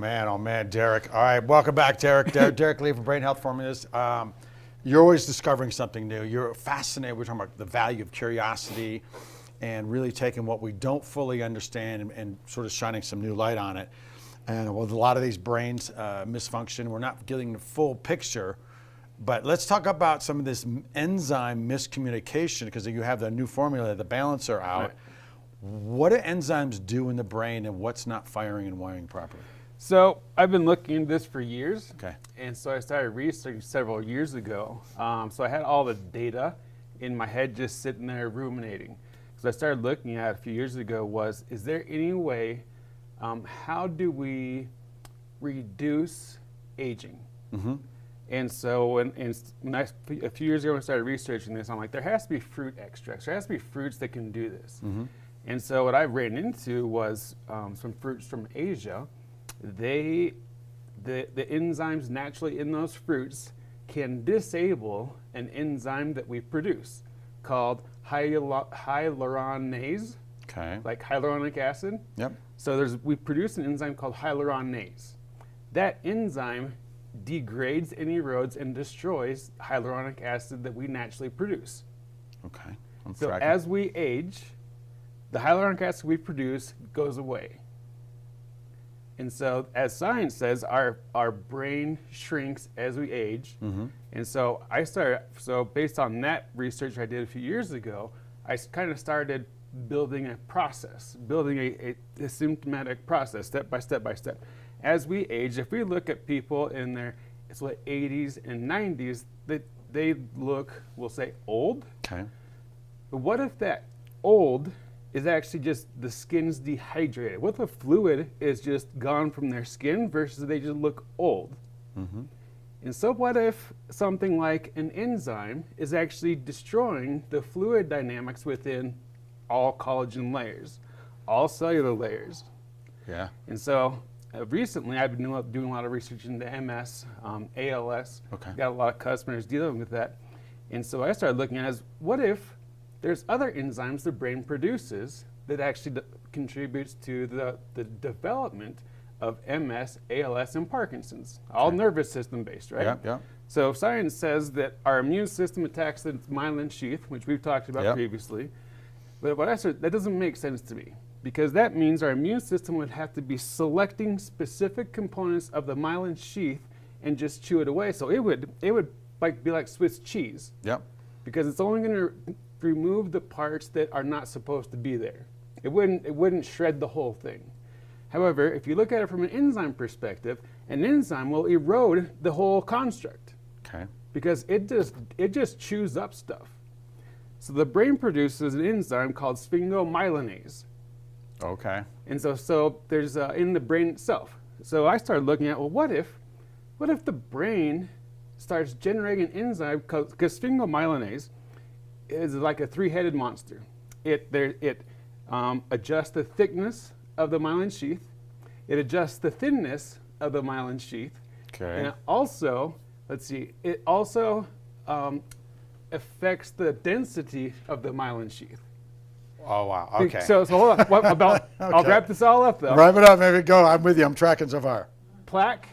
man, Derek. All right, welcome back, Derek. Derek Lee from Brain Health Formulas. You're always discovering something new. You're fascinated. We're talking about the value of curiosity and really taking what we don't fully understand and sort of shining some new light on it. And with a lot of these brains misfunction, we're not getting the full picture. But let's talk about some of this enzyme miscommunication, because you have the new formula, the balancer out. Right. What do enzymes do in the brain and what's not firing and wiring properly? So I've been looking into this for years. Okay. And so I started researching several years ago. So I had all the data in my head just sitting there ruminating. So I started looking at it a few years ago is there any way, how do we reduce aging? Mm-hmm. And so a few years ago when I started researching this, I'm like, there has to be fruit extracts. There has to be fruits that can do this. Mm-hmm. And so what I ran into was some fruits from Asia. The enzymes naturally in those fruits can disable an enzyme that we produce called hyaluronase, like hyaluronic acid. Yep. So we produce an enzyme called hyaluronase. That enzyme degrades and erodes and destroys hyaluronic acid that we naturally produce. Okay. So as we age, the hyaluronic acid we produce goes away. And so, as science says, our brain shrinks as we age. Mm-hmm. And so based on that research I did a few years ago, I kind of started building a process, building a symptomatic process, step by step by step. As we age, if we look at people in their 80s and 90s, they look, we'll say, old. Okay. But what if that old is actually just the skin's dehydrated? What if the fluid is just gone from their skin versus they just look old? Mm-hmm. And so what if something like an enzyme is actually destroying the fluid dynamics within all collagen layers, all cellular layers? Yeah. And so recently I've been doing a lot of research into MS, ALS. Okay. Got a lot of customers dealing with that. And so I started looking at what if there's other enzymes the brain produces that actually contributes to the development of MS, ALS, and Parkinson's, all nervous system based, right? Yeah, yeah. So science says that our immune system attacks the myelin sheath, which we've talked about previously. But what I said, that doesn't make sense to me, because that means our immune system would have to be selecting specific components of the myelin sheath and just chew it away. So it would be like Swiss cheese. Yep. Because it's only going to remove the parts that are not supposed to be there. It wouldn't shred the whole thing. However, if you look at it from an enzyme perspective, an enzyme will erode the whole construct. Okay. Because it just chews up stuff. So the brain produces an enzyme called sphingomyelinase. Okay. And so there's in the brain itself. So I started looking at, well, what if the brain starts generating an enzyme, because sphingomyelinase is like a three-headed monster. It adjusts the thickness of the myelin sheath. It adjusts the thinness of the myelin sheath. Okay. And it also, affects the density of the myelin sheath. Oh, wow. Okay. So hold on. Okay. I'll wrap this all up, though. Wrap it up. Maybe go. I'm with you. I'm tracking so far. Plaque,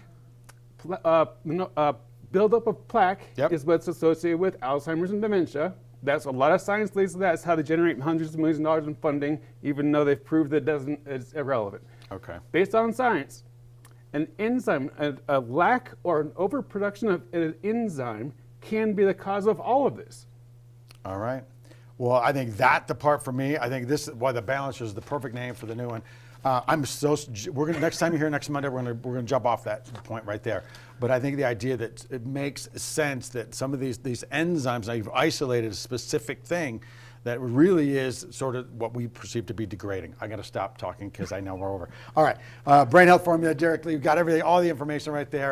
buildup of plaque is what's associated with Alzheimer's and dementia. That's a lot of science leads to that. That's how they generate hundreds of millions of dollars in funding, even though they've proved that it's irrelevant. Okay. Based on science, an enzyme, a lack or an overproduction of an enzyme can be the cause of all of this. All right. Well, I think the part for me, I think this is why the balancer is the perfect name for the new one. Next time you're here next Monday, we're gonna jump off that point right there. But I think the idea that it makes sense that some of these enzymes, now you've isolated a specific thing that really is sort of what we perceive to be degrading. I got to stop talking because I know we're over. All right, Brain Health Formula, Derek Lee, you've got everything, all the information right there.